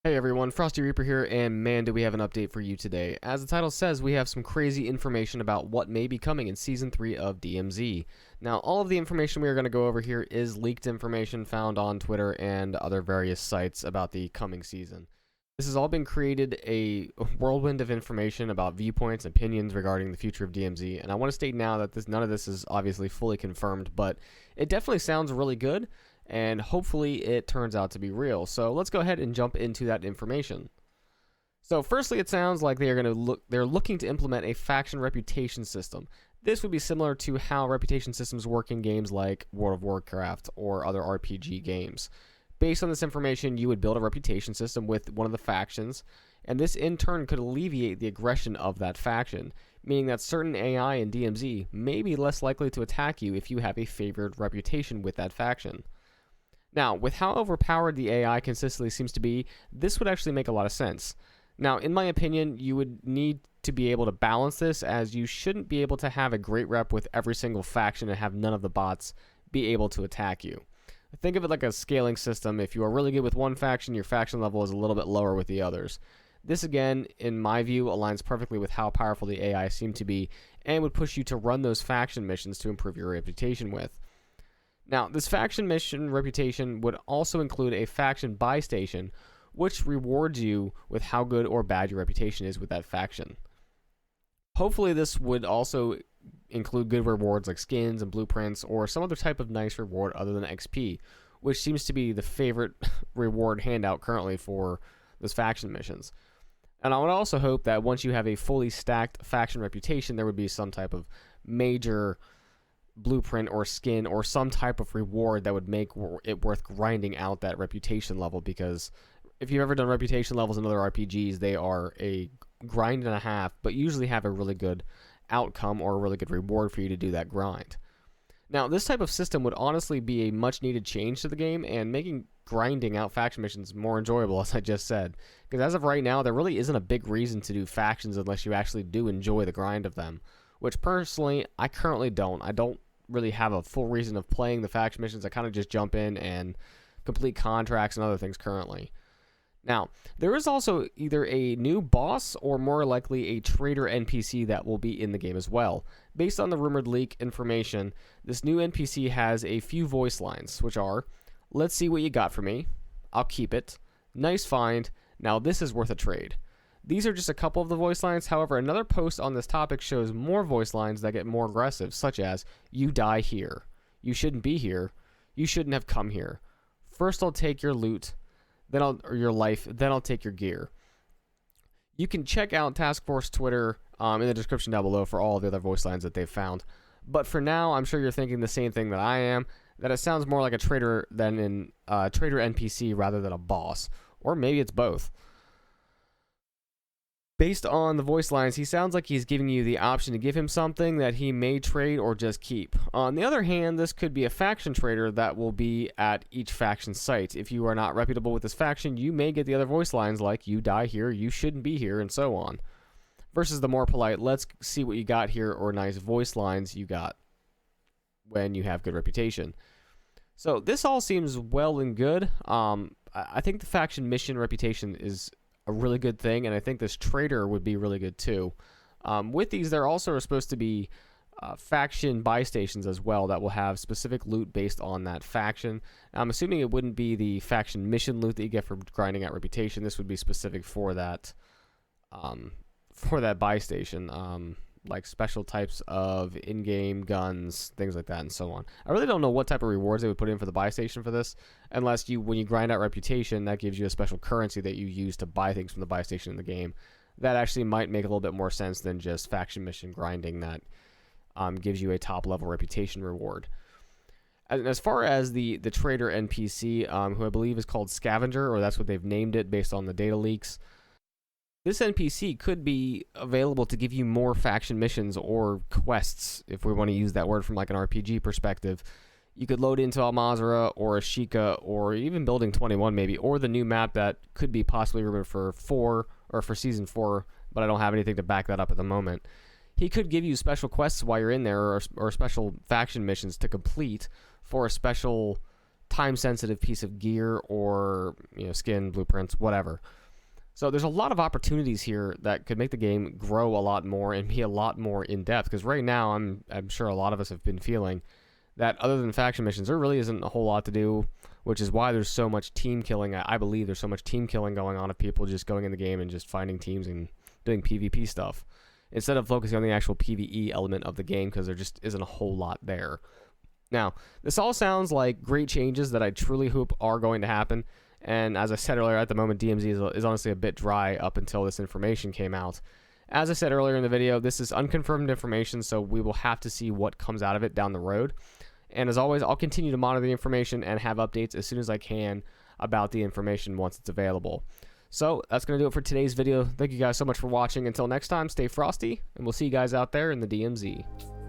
Hey everyone, Frosty Reaper here, and man, do we have an update for you today. As the title says, we have some crazy information about what may be coming in Season 3 of DMZ. Now, all of the information we are going to go over here is leaked information found on Twitter and other various sites about the coming season. This has all been created a whirlwind of information about viewpoints and opinions regarding the future of DMZ, and I want to state now that none of this is obviously fully confirmed, but it definitely sounds really good, and hopefully it turns out to be real. So let's go ahead and jump into that information. So firstly, it sounds like they're looking to implement a faction reputation system. This would be similar to how reputation systems work in games like World of Warcraft or other RPG games. Based on this information, you would build a reputation system with one of the factions, and this in turn could alleviate the aggression of that faction, meaning that certain AI in DMZ may be less likely to attack you if you have a favored reputation with that faction. Now, with how overpowered the AI consistently seems to be, this would actually make a lot of sense. Now, in my opinion, you would need to be able to balance this, as you shouldn't be able to have a great rep with every single faction and have none of the bots be able to attack you. Think of it like a scaling system. If you are really good with one faction, your faction level is a little bit lower with the others. This, again, in my view, aligns perfectly with how powerful the AI seem to be and would push you to run those faction missions to improve your reputation with. Now, this faction mission reputation would also include a faction buy station, which rewards you with how good or bad your reputation is with that faction. Hopefully, this would also include good rewards like skins and blueprints or some other type of nice reward other than XP, which seems to be the favorite reward handout currently for those faction missions. And I would also hope that once you have a fully stacked faction reputation, there would be some type of major blueprint or skin or some type of reward that would make it worth grinding out that reputation level, because if you've ever done reputation levels in other RPGs, they are a grind and a half, but usually have a really good outcome or a really good reward for you to do that grind. Now, this type of system would honestly be a much needed change to the game and making grinding out faction missions more enjoyable, as I just said, because as of right now, there really isn't a big reason to do factions unless you actually do enjoy the grind of them, which personally I currently don't. I don't really have a full reason of playing the faction missions. I kind of just jump in and complete contracts and other things currently. Now, there is also either a new boss or more likely a traitor NPC that will be in the game as well. Based on the rumored leak information, this new NPC has a few voice lines, which are, "Let's see what you got for me," "I'll keep it," "Nice find," "Now this is worth a trade." These are just a couple of the voice lines. However, another post on this topic shows more voice lines that get more aggressive, such as, "You die here," "You shouldn't be here," "You shouldn't have come here," "First I'll take your loot, or your life, then I'll take your gear." You can check out Task Force Twitter in the description down below for all of the other voice lines that they've found. But for now, I'm sure you're thinking the same thing that I am, that it sounds more like a traitor than traitor NPC rather than a boss. Or maybe it's both. Based on the voice lines, he sounds like he's giving you the option to give him something that he may trade or just keep. On the other hand, this could be a faction trader that will be at each faction site. If you are not reputable with this faction, you may get the other voice lines like, "You die here," "You shouldn't be here," and so on. Versus the more polite, "Let's see what you got here," or nice voice lines you got when you have good reputation. So this all seems well and good. I think the faction mission reputation is a really good thing, and I think this trader would be really good too. With these, there also are supposed to be faction buy stations as well that will have specific loot based on that faction. I'm assuming it wouldn't be the faction mission loot that you get for grinding out reputation. This would be specific for that buy station, like special types of in-game guns, things like that, and so on. I really don't know what type of rewards they would put in for the buy station for this, unless when you grind out reputation, that gives you a special currency that you use to buy things from the buy station in the game. That actually might make a little bit more sense than just faction mission grinding that gives you a top-level reputation reward. And as far as the trader NPC, who I believe is called Scavenger, or that's what they've named it based on the data leaks, this NPC could be available to give you more faction missions or quests, if we want to use that word from like an RPG perspective. You could load into Al-Mazrah or Ashika or even Building 21 maybe, or the new map that could be possibly rumored for Season 4, but I don't have anything to back that up at the moment. He could give you special quests while you're in there, or special faction missions to complete for a special time-sensitive piece of gear or skin, blueprints, whatever. So there's a lot of opportunities here that could make the game grow a lot more and be a lot more in-depth, because right now I'm sure a lot of us have been feeling that other than faction missions, there really isn't a whole lot to do, which is why there's so much team killing. I believe there's so much team killing going on of people just going in the game and just finding teams and doing PvP stuff, instead of focusing on the actual PvE element of the game, because there just isn't a whole lot there. Now, this all sounds like great changes that I truly hope are going to happen, and as I said earlier, at the moment DMZ is honestly a bit dry up until this information came out. As I said earlier in the video, this is unconfirmed information, so we will have to see what comes out of it down the road. And as always, I'll continue to monitor the information and have updates as soon as I can about the information once it's available. So that's going to do it for today's video. Thank you guys so much for watching. Until next time, stay frosty, and we'll see you guys out there in the DMZ.